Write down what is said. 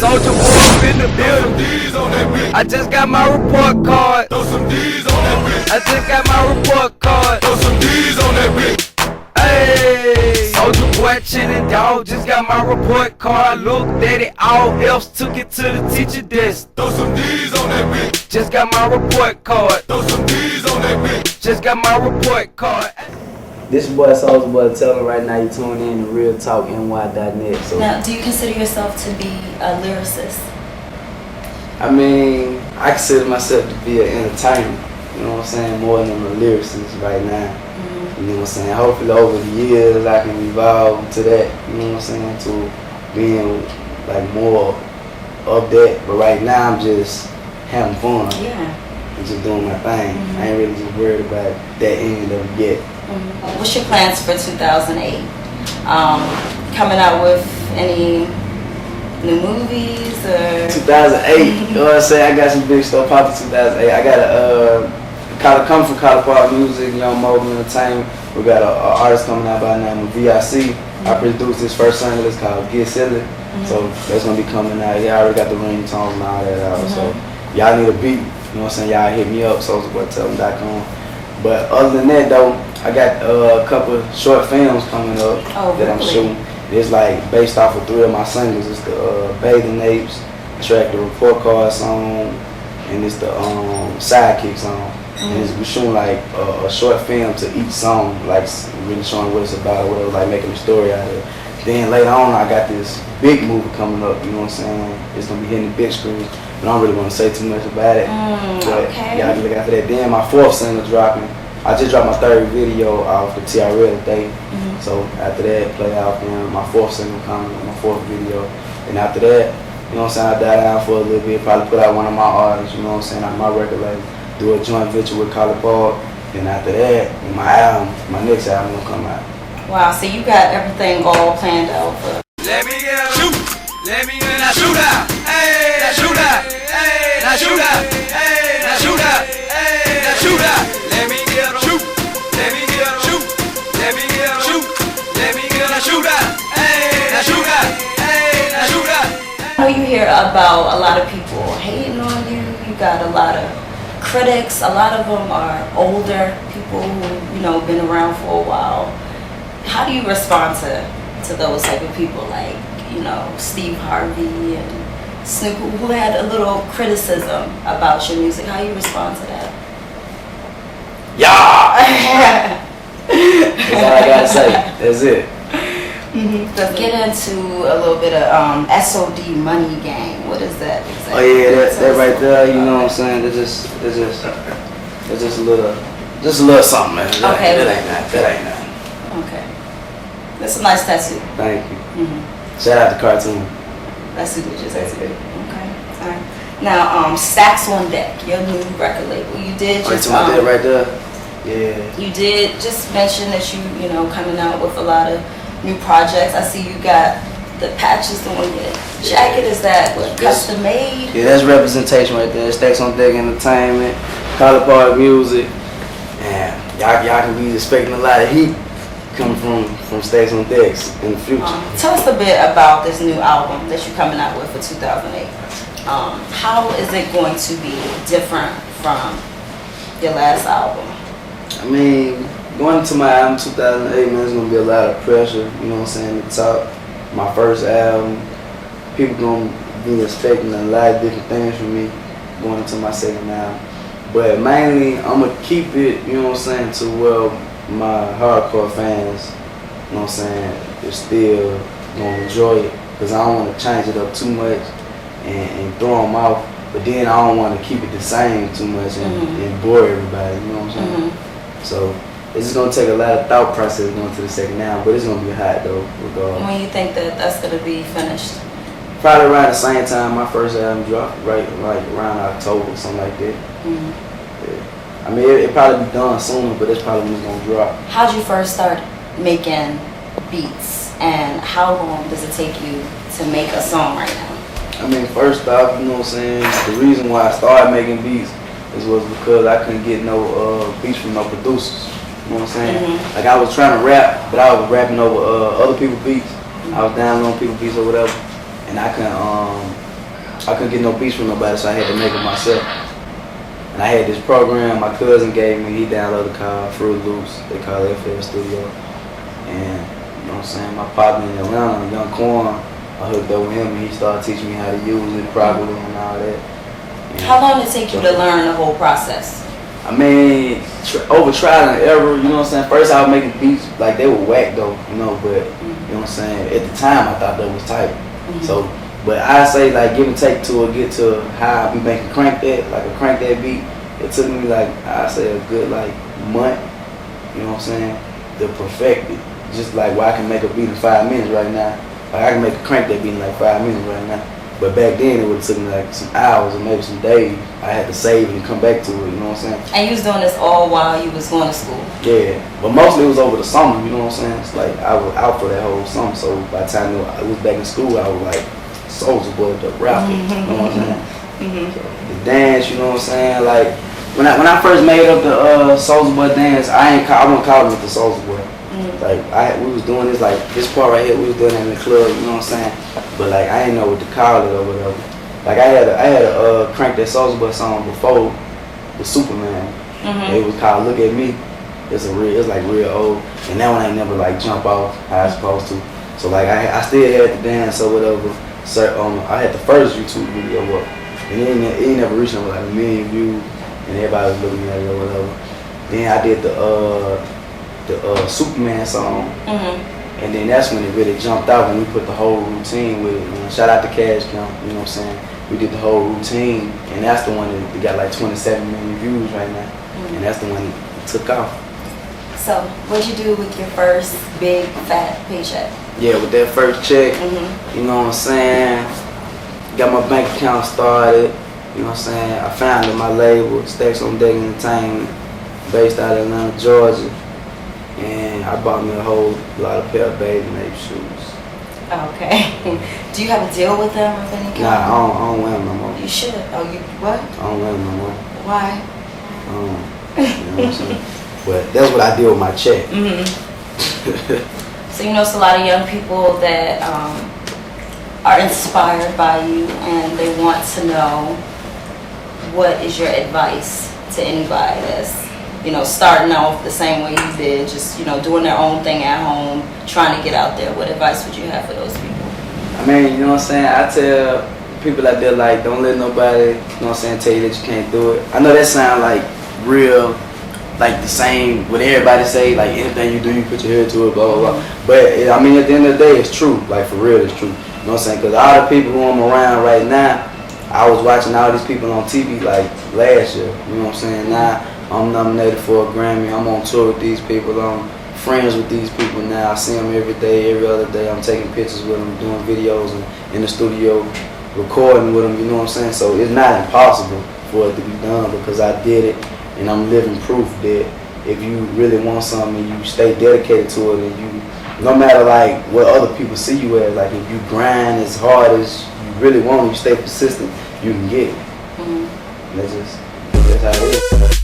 Soulja boy up in the building. I just got my report card. Throw some D's on that bitch. I just got my report card. Throw some D's on that bitch. Hey, Soulja boy chillin', dawg. Just got my report card. Looked at it, all else took it to the teacher desk. Throw some D's on that bitch. Just got my report card. Throw some D's on that bitch. Just got my report card. This your boy Soulja Boy telling right now you tune in to realtalkny.net. So now, do you consider yourself to be a lyricist? I mean, I consider myself to be an entertainer. You know what I'm saying? More than a lyricist right now. You know what I'm saying? Hopefully over the years I can evolve to that. You know what I'm saying? To being like more of that. But right now I'm just having fun. Yeah. I'm just doing my thing. I ain't really just worried about that end of it yet. What's your plans for 2008? Coming out with any new movies or? 2008, you know what I'm saying? I got some big stuff popping 2008. I got come from College Park Music, Young Mobile Entertainment. We got an artist coming out by the name of VIC. I produced his first single, it's called Get Silly. So that's gonna be coming out. Yeah, I already got the ringtones and all that out. So y'all need a beat, you know what I'm saying? Y'all hit me up, SouljaBoyTellThem.com. But other than that though, I got a couple short films coming up that I'm shooting. It's like based off of 3 of my singles. It's the Bathing Apes track, the Report Card song, and it's the Sidekick song. And we're shooting like a short film to each song, like really showing what it's about, whatever, like making a story out of it. Then later on, I got this big movie coming up, you know what I'm saying? It's gonna be hitting the big screen, but I don't really want to say too much about it. But y'all can look after that. Then my 4th single dropping. I just dropped my 3rd video off the TRL today. So after that, play out my 4th single coming, my 4th video. And after that, you know what I'm saying, I die down for a little bit, probably put out one of my artists, you know what I'm saying, on my record label, do a joint venture with College Park. Then after that, my album, my next album will come out. Wow, so you got everything all planned out for. Let me get a shoot. Let me get a shoot out. Hey, that shoot out. Hey, that shoot out. Hey, that shoot out. Hey, that shoot out. Let me get a shoot. Let me get a shoot. Let me get a shoot. Let me get a shoot out. Hey, that shoot out. Hey, that shoot out. I know you hear about a lot of people hating on you. You got a lot of critics. A lot of them are older people who, you know, been around for a while. How do you respond to those type of people, like, you know, Steve Harvey and Snoop, who had a little criticism about your music? How do you respond to that? Yeah! That's all I gotta say. That's it. Let's get into a little bit of SOD Money Gang. What is that exactly? Oh yeah, that right there, you know what I'm saying? It's just a little something, man. That ain't nothing. Okay. That's a nice tattoo. Thank you. Shout out to Cartoon. That's super tattoo. Okay. Alright. Now, Stacks on Deck, your new record label. You did just that right there. Yeah. You did just mention that you know, coming out with a lot of new projects. I see you got the patches on your jacket. Is that what, custom made? Yeah, that's representation right there. Stacks on Deck Entertainment, College Park Music, and y'all can be expecting a lot of heat coming from Stacks on Decks in the future. Tell us a bit about this new album that you're coming out with for 2008. How is it going to be different from your last album? I mean, going into my album 2008, man, there's gonna be a lot of pressure, you know what I'm saying, to top my first album. People gonna be expecting a lot of different things from me going into my second album. But mainly, I'm gonna keep it, you know what I'm saying, to where my hardcore fans, you know what I'm saying, is still gonna enjoy it. Because I don't want to change it up too much and throw them off. But then I don't want to keep it the same too much and bore everybody, you know what I'm saying? So it's just gonna take a lot of thought process going to the second album, but it's gonna be hot though, regardless. When you think that that's gonna be finished? Probably around the same time my first album dropped, right, like around October, something like that. Yeah. I mean, it probably be done sooner, but that's probably when it's gonna drop. How'd you first start making beats, and how long does it take you to make a song right now? I mean, first off, you know what I'm saying, the reason why I started making beats was because I couldn't get no beats from no producers. You know what I'm saying? Like I was trying to rap, but I was rapping over other people's beats. I was downloading people's beats or whatever, and I couldn't I couldn't get no beats from nobody, so I had to make it myself. And I had this program my cousin gave me. He downloaded called Fruit Loops. They call it FL Studio. And you know what I'm saying, my partner in Atlanta, Young Corn, I hooked up with him and he started teaching me how to use it properly and all that. And how long did it take you to learn the whole process? I mean, over trial and error, you know what I'm saying? First I was making beats, like they were whack though, you know, but you know what I'm saying? At the time I thought that was tight. So, but I say like give and take to get to how I be making a crank that beat. It took me like, I say a good like month, you know what I'm saying, to perfect it. Just like where I can make a beat in 5 minutes right now. Like I can make a crank that beat in like 5 minutes right now. But back then it would have took me like some hours or maybe some days. I had to save it and come back to it, you know what I'm saying? And you was doing this all while you was going to school? Yeah, but mostly it was over the summer, you know what I'm saying? It's like I was out for that whole summer, so by the time I was back in school, I was like Soulja Boy, the rapper, you know what I'm saying? So, the dance, you know what I'm saying? Like when I first made up the Soulja Boy dance, I wouldn't call it the Soulja Boy. Like we was doing this like this part right here, we was doing it in the club, you know what I'm saying? But like I didn't know what to call it or whatever. Like I had a crank that Soulja Boy song before the Superman. It was called Look at Me. It's like real old, and that one ain't never like jump off how it's supposed to. So like I still had the dance or whatever. So I had the first YouTube video up, and it never reached over like 1 million views, and everybody was looking at it or whatever. Then I did the Superman song, and then that's when it really jumped out when we put the whole routine with it. You know, shout out to Cash Count, you know what I'm saying? We did the whole routine, and that's the one that got like 27 million views right now, and that's the one that took off. So, what'd you do with your first big fat paycheck? Yeah, with that first check, you know what I'm saying? Got my bank account started, you know what I'm saying? I founded my label, Stacks on Deck Entertainment, based out of Atlanta, Georgia. And I bought me a whole lot of pair of Baby Nape shoes. Okay. Do you have a deal with them of any kind? Nah, I don't wear them no more. You should. Oh, you what? I don't wear them no more. Why? You know what I'm saying? But that's what I did with my check. So you know, it's a lot of young people that are inspired by you, and they want to know what is your advice to anybody that's, you know, starting off the same way you did, just, you know, doing their own thing at home, trying to get out there. What advice would you have for those people? I mean, you know what I'm saying? I tell people out there, like, don't let nobody, you know what I'm saying, tell you that you can't do it. I know that sound like real, like the same, what everybody say, like anything you do, you put your head to it, blah, blah, blah. But, I mean, at the end of the day, it's true. Like, for real, it's true. You know what I'm saying? Because all the people who I'm around right now, I was watching all these people on TV, like, last year. You know what I'm saying? Now, I'm nominated for a Grammy. I'm on tour with these people. I'm friends with these people now. I see them every day, every other day. I'm taking pictures with them, doing videos and in the studio, recording with them. You know what I'm saying? So it's not impossible for it to be done because I did it, and I'm living proof that if you really want something and you stay dedicated to it, and you, no matter like what other people see you as, like if you grind as hard as you really want, you stay persistent, you can get it. That's how it is.